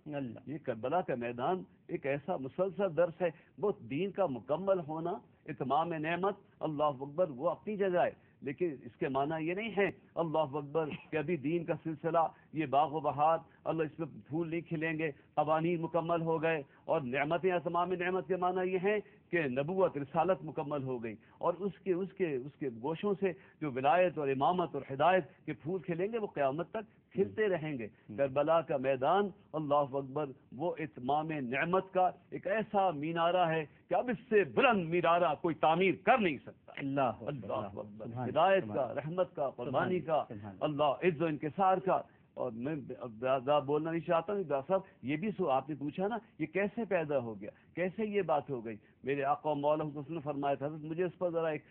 یہ کربلا کا میدان ایک ایسا مسلسل درس ہے. وہ دین کا مکمل ہونا، اتمام نعمت، اللہ اکبر، وہ اپنی جگہ ہے، لیکن اس کے معنی یہ نہیں ہے اللہ اکبر کہ ابھی دین کا سلسلہ، یہ باغ و بہار، اللہ اس میں پھول نہیں کھلیں گے، قوانین مکمل ہو گئے، اور نعمتیں اتمام نعمت کے معنی یہ ہیں کہ نبوت رسالت مکمل ہو گئی، اور اس کے گوشوں سے جو ولایت اور امامت اور ہدایت کے پھول کھلیں گے وہ قیامت تک کھلتے رہیں گے. کربلا کا میدان اللہ اکبر وہ اتمام نعمت کا ایک ایسا مینارہ ہے کہ اب اس سے بلند مینارہ کوئی تعمیر کر نہیں سکتا. اللہ اکبر، ہدایت کا، رحمت کا، قربانی کا، اللہ عز و انکسار کا. اور میں زیادہ بولنا نہیں چاہتا ہوں ڈاکٹر صاحب، یہ بھی آپ نے پوچھا نا یہ کیسے پیدا ہو گیا، کیسے یہ بات ہو گئی. میرے آقا و مولا حضرت نے فرمایا تھا، مجھے اس پر ذرا ایک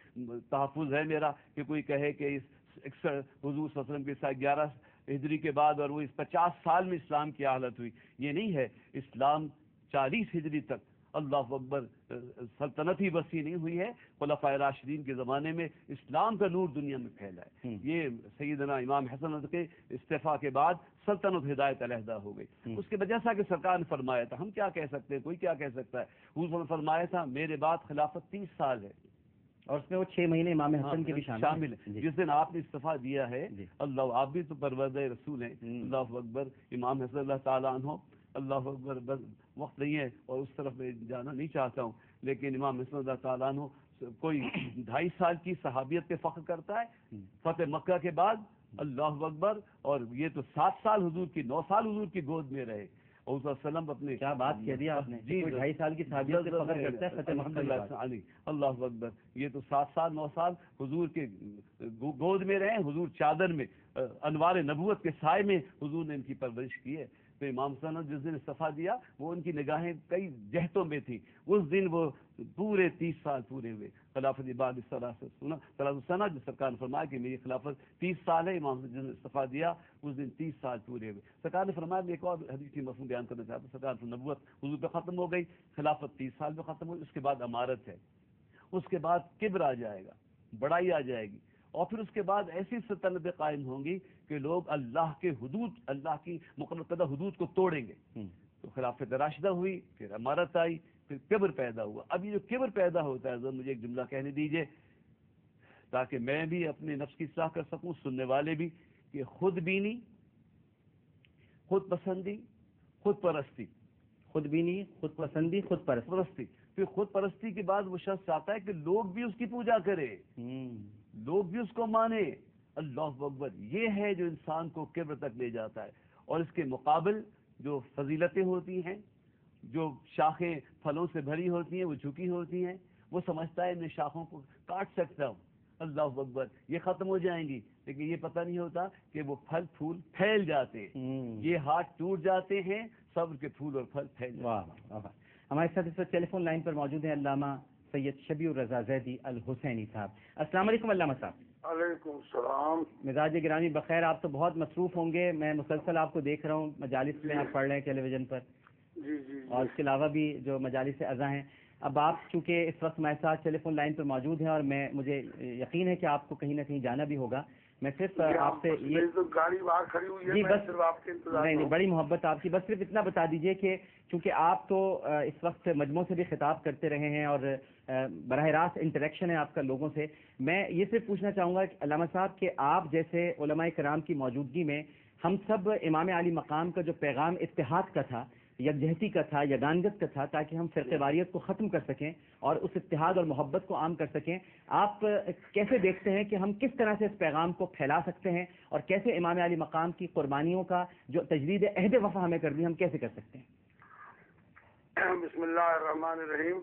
تحفظ ہے میرا کہ کوئی کہے کہ اس حضور صلی اللہ علیہ وسلم کے 11 ہجری کے بعد اور وہ اس 50 سال میں اسلام کی حالت ہوئی. یہ نہیں ہے، اسلام 40 ہجری تک اللہ اکبر سلطنت ہی وسیع نہیں ہوئی ہے، خلفائے راشدین کے زمانے میں اسلام کا نور دنیا میں پھیلا ہے. یہ سیدنا امام حسن کے استعفاء کے بعد سلطنت ہدایت علیحدہ ہو گئی. اس کے وجہ سے کہ سرکار نے فرمایا تھا، ہم کیا کہہ سکتے ہیں، کوئی کیا کہہ سکتا ہے. حضور نے فرمایا تھا میرے بعد خلافت 30 سال ہے، اور اس میں وہ 6 مہینے امام حسن کے بھی شامل ہیں. جس دن آپ نے استعفیٰ دیا ہے، اللہ، آپ بھی تو پروردہ رسول ہیں، اللہ اکبر، امام حسن اللہ تعالیٰ عنہ، اللہ اکبر. بس وقت نہیں ہے اور اس طرف میں جانا نہیں چاہتا ہوں، لیکن امام حسن اللہ تعالیٰ عنہ کوئی 2.5 سال کی صحابیت پہ فخر کرتا ہے فتح مکہ کے بعد، اللہ اکبر. اور یہ تو 7 سال حضور کی، 9 سال حضور کی گود میں رہے. اور صلی اللہ علیہ وسلم اپنے کیا بات کہہ دیا آپ نے، جی 2.5 سال کی صحابیت سے فخر کرتا ہے فتح مکہ کے بعد. اللہ اکبر. یہ تو 7 سال 9 سال حضور کے گود میں رہے، حضور چادر میں، انوار نبوت کے سائے میں حضور نے ان کی پرورش کی ہے. تو امام حسن جس دن استعفیٰ دیا وہ ان کی نگاہیں کئی جہتوں میں تھی. اس دن وہ پورے 30 سال پورے ہوئے خلافت بعد اس طرح سے سنا جو سرکار نے فرمایا کہ میری خلافت 30 سال ہے. امام حسن جس نے استعفیٰ دیا اس دن 30 سال پورے ہوئے. سرکار نے فرمایا، میں ایک اور حدیث کی مفہوم بیان کرنا چاہتا ہوں. سرکار کی نبوت حضور پہ ختم ہو گئی، خلافت 30 سال پہ ختم ہوئی، اس کے بعد امارت ہے، اس کے بعد کبر آ جائے گا، بڑائی آ جائے گی، اور پھر اس کے بعد ایسی سلطنتیں قائم ہوں گی کہ لوگ اللہ کے حدود، اللہ کی مقرر کردہ حدود کو توڑیں گے. تو خلافت راشدہ ہوئی، پھر امارت آئی، پھر کبر پیدا ہوا. اب یہ جو کبر پیدا ہوتا ہے، مجھے ایک جملہ کہنے دیجئے تاکہ میں بھی اپنے نفس کی اصلاح کر سکوں، سننے والے بھی، کہ خود بینی، خود پسندی، خود پرستی. خود بینی، خود پسندی، خود پرستی. پھر خود پرستی کے بعد وہ شخص چاہتا ہے کہ لوگ بھی اس کی پوجا کرے، لوگ بھی اس کو مانے. اللہ اکبر. یہ ہے جو انسان کو کبر تک لے جاتا ہے. اور اس کے مقابل جو فضیلتیں ہوتی ہیں، جو شاخیں پھلوں سے بھری ہوتی ہیں، وہ جھکی ہوتی ہیں، وہ سمجھتا ہے میں شاخوں کو کاٹ سکتا ہوں. اللہ اکبر. یہ ختم ہو جائیں گی، لیکن یہ پتہ نہیں ہوتا کہ وہ پھل پھول پھیل جاتے ہیں، یہ ہاتھ ٹوٹ جاتے ہیں، صبر کے پھول اور پھل پھیل جاتے ہیں. ہمارے ساتھ اس وقت ٹیلی فون لائن پر موجود ہیں علامہ سید شبیع الرضا زیدی الحسینی صاحب. السلام علیکم علامہ صاحب. وعلیکم السلام. مزاج گرامی بخیر. آپ تو بہت مصروف ہوں گے، میں مسلسل آپ کو دیکھ رہا ہوں مجالس میں آپ پڑھ رہے ہیں ٹیلی ویژن پر. جی. اور اس کے علاوہ بھی جو مجالس اعضاء ہیں. اب آپ چونکہ اس وقت ہمارے ساتھ ٹیلی فون لائن پر موجود ہیں اور مجھے یقین ہے کہ آپ کو کہیں نہ کہیں جانا بھی ہوگا، میں صرف آپ سے یہ گاڑی باہر کھڑی ہوئی ہے، جی بس صرف آپ کے انتظار نہیں بڑی محبت آپ کی، بس صرف اتنا بتا دیجئے کہ چونکہ آپ تو اس وقت مجموعوں سے بھی خطاب کرتے رہے ہیں اور براہ راست انٹریکشن ہے آپ کا لوگوں سے، میں یہ صرف پوچھنا چاہوں گا کہ علامہ صاحب کہ آپ جیسے علماء کرام کی موجودگی میں ہم سب امام علی مقام کا جو پیغام اتحاد کا تھا، یکجہتی کا تھا، یگانگت کا تھا، تاکہ ہم فرقہ واریت کو ختم کر سکیں اور اس اتحاد اور محبت کو عام کر سکیں، آپ کیسے دیکھتے ہیں کہ ہم کس طرح سے اس پیغام کو پھیلا سکتے ہیں اور کیسے امام علی مقام کی قربانیوں کا جو تجدید عہد وفا ہمیں کرنی ہم کیسے کر سکتے ہیں؟ بسم اللہ الرحمن الرحیم.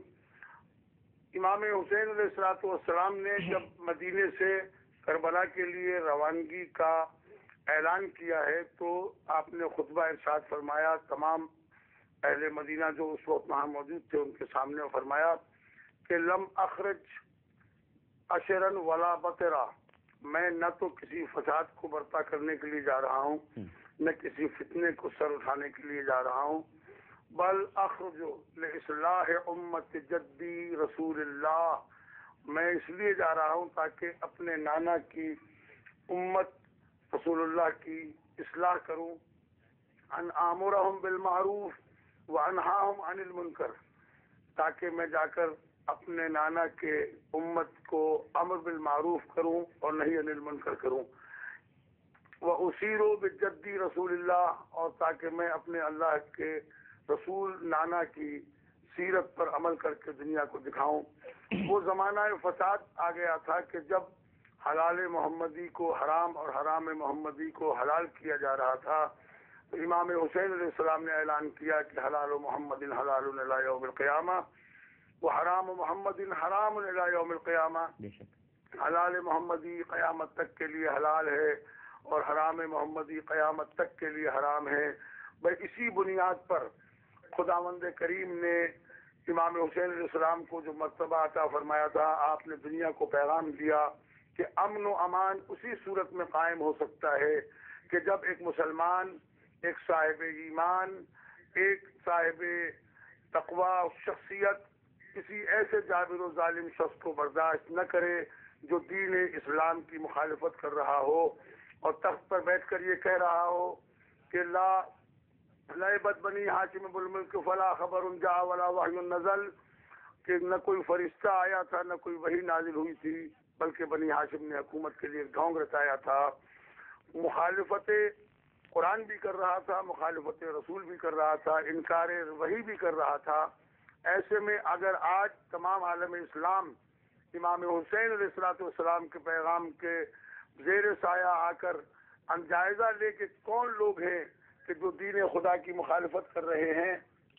امام حسین علیہ السلام نے جب مدینے سے کربلا کے لیے روانگی کا اعلان کیا ہے تو آپ نے خطبہ ارشاد فرمایا، تمام اہل مدینہ جو اس وقت وہاں موجود تھے ان کے سامنے فرمایا کہ لم اخرج اشرن ولا بطرا، میں نہ تو کسی فساد کو برپا کرنے کے لیے جا رہا ہوں، نہ کسی فتنے کو سر اٹھانے کے لیے جا رہا ہوں، بل اخرج لاصلاح امت جدی رسول اللہ، میں اس لیے جا رہا ہوں تاکہ اپنے نانا کی امت رسول اللہ کی اصلاح کروں، ان آمرہم بالمعروف وانہاہم عن المنکر، تاکہ میں جا کر اپنے نانا کے امت کو امر بالمعروف کروں اور نہی عن المنکر کروں، وَأُسِيرُ بِجَدِّ رسول اللہ، اور تاکہ میں اپنے اللہ کے رسول نانا کی سیرت پر عمل کر کے دنیا کو دکھاؤں۔ وہ زمانہ فساد آ گیا تھا کہ جب حلال محمدی کو حرام اور حرام محمدی کو حلال کیا جا رہا تھا، تو امام حسین علیہ السلام نے اعلان کیا کہ حلال محمد حلال الی یوم القیامہ وحرام محمد حرام الی یوم القیامہ، حلال محمدی قیامت تک کے لیے حلال ہے اور حرام محمدی قیامت تک کے لیے حرام ہے۔ بھائی اسی بنیاد پر خداوند کریم نے امام حسین علیہ السلام کو جو مرتبہ عطا فرمایا تھا، آپ نے دنیا کو پیغام دیا کہ امن و امان اسی صورت میں قائم ہو سکتا ہے کہ جب ایک مسلمان، ایک صاحب ایمان، ایک صاحب تقوی شخصیت کسی ایسے جابر و ظالم شخص کو برداشت نہ کرے جو دین اسلام کی مخالفت کر رہا ہو اور تخت پر بیٹھ کر یہ کہہ رہا ہو کہ لا لعبت بنی حاشم بالملک فلا خبر جاء ولا وحی نزل، کہ نہ کوئی فرشتہ آیا تھا نہ کوئی وحی نازل ہوئی تھی، بلکہ بنی ہاشم نے حکومت کے لیے ڈھونگ رچایا تھا، مخالفت قرآن بھی کر رہا تھا، مخالفت رسول بھی کر رہا تھا، انکار وحی بھی کر رہا تھا۔ ایسے میں اگر آج تمام عالم اسلام امام حسین علیہ السلام کے پیغام کے زیر سایہ آ کر جائزہ لے کہ کون لوگ ہیں کہ جو دین خدا کی مخالفت کر رہے ہیں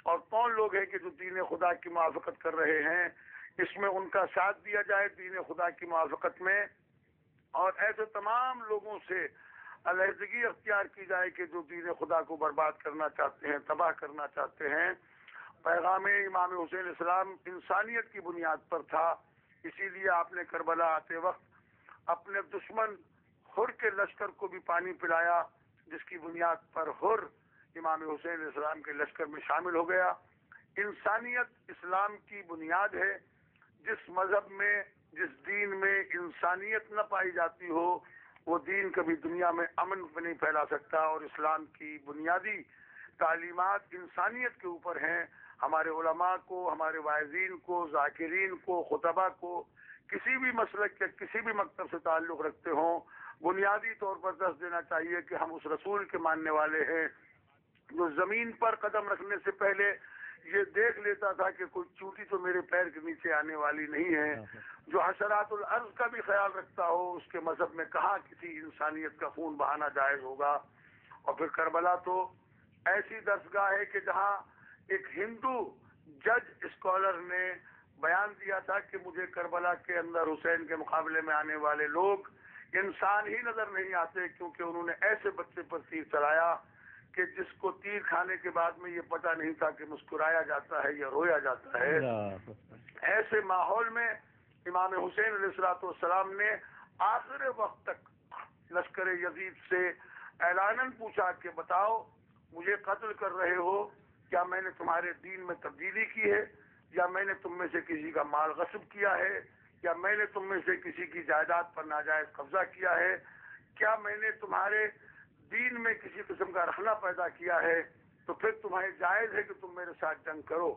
اور کون لوگ ہیں کہ جو دین خدا کی موافقت کر رہے ہیں، اس میں ان کا ساتھ دیا جائے دین خدا کی موافقت میں، اور ایسے تمام لوگوں سے علیحدگی اختیار کی جائے کہ جو دین خدا کو برباد کرنا چاہتے ہیں، تباہ کرنا چاہتے ہیں۔ پیغام امام حسین علیہ السلام انسانیت کی بنیاد پر تھا، اسی لیے آپ نے کربلا آتے وقت اپنے دشمن حر کے لشکر کو بھی پانی پلایا، جس کی بنیاد پر حر امام حسین علیہ السلام کے لشکر میں شامل ہو گیا۔ انسانیت اسلام کی بنیاد ہے۔ جس مذہب میں، جس دین میں انسانیت نہ پائی جاتی ہو، وہ دین کبھی دنیا میں امن نہیں پھیلا سکتا، اور اسلام کی بنیادی تعلیمات انسانیت کے اوپر ہیں۔ ہمارے علماء کو، ہمارے واعظین کو، ذاکرین کو، خطبہ کو کسی بھی مسلک یا کسی بھی مکتب سے تعلق رکھتے ہوں، بنیادی طور پر درس دینا چاہیے کہ ہم اس رسول کے ماننے والے ہیں جو زمین پر قدم رکھنے سے پہلے یہ دیکھ لیتا تھا کہ کوئی چوٹی تو میرے پیر کے نیچے آنے والی نہیں ہے، جو حشرات الارض کا بھی خیال رکھتا ہو، اس کے مذہب میں کہاں کسی انسانیت کا خون بہانا جائز ہوگا۔ اور پھر کربلا تو ایسی درسگاہ ہے کہ جہاں ایک ہندو جج اسکالر نے بیان دیا تھا کہ مجھے کربلا کے اندر حسین کے مقابلے میں آنے والے لوگ انسان ہی نظر نہیں آتے، کیونکہ انہوں نے ایسے بچے پر تیر چلایا کہ جس کو تیر کھانے کے بعد میں یہ پتہ نہیں تھا کہ مسکرایا جاتا ہے یا رویا جاتا ہے۔ ایسے ماحول میں امام حسین علیہ السلام نے آخر وقت تک لشکر یزید سے اعلاناً پوچھا کہ بتاؤ مجھے قتل کر رہے ہو، کیا میں نے تمہارے دین میں تبدیلی کی ہے، یا میں نے تم میں سے کسی کا مال غصب کیا ہے، یا میں نے تم میں سے کسی کی جائیداد پر ناجائز قبضہ کیا ہے، کیا میں نے تمہارے دین میں کسی قسم کا رخنہ پیدا کیا ہے، تو پھر تمہیں جائز ہے کہ تم میرے ساتھ جنگ کرو۔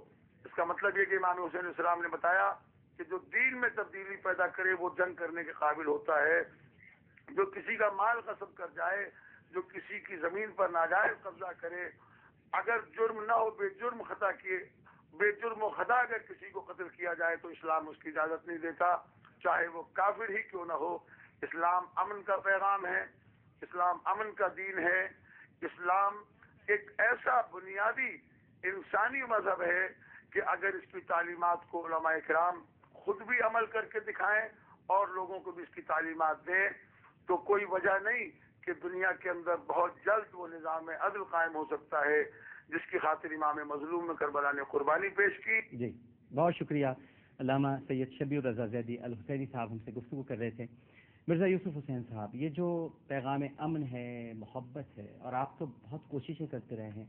اس کا مطلب یہ کہ امام حسین علیہ السلام نے بتایا کہ جو دین میں تبدیلی پیدا کرے وہ جنگ کرنے کے قابل ہوتا ہے، جو کسی کا مال غصب کر جائے، جو کسی کی زمین پر ناجائز قبضہ کرے، اگر جرم نہ ہو، بے جرم خطا کیے، بے جرم و خطا اگر کسی کو قتل کیا جائے تو اسلام اس کی اجازت نہیں دیتا، چاہے وہ کافر ہی کیوں نہ ہو۔ اسلام امن کا پیغام ہے، اسلام امن کا دین ہے، اسلام ایک ایسا بنیادی انسانی مذہب ہے کہ اگر اس کی تعلیمات کو علماء کرام خود بھی عمل کر کے دکھائیں اور لوگوں کو بھی اس کی تعلیمات دیں تو کوئی وجہ نہیں کہ دنیا کے اندر بہت جلد وہ نظام عدل قائم ہو سکتا ہے جس کی خاطر امام مظلوم میں کربلا نے قربانی پیش کی۔ جی بہت شکریہ علامہ سید شبیر رضا زیدی الحسینی صاحب ہم سے گفتگو کر رہے تھے۔ مرزا یوسف حسین صاحب، یہ جو پیغام امن ہے، محبت ہے، اور آپ تو بہت کوششیں کرتے رہے ہیں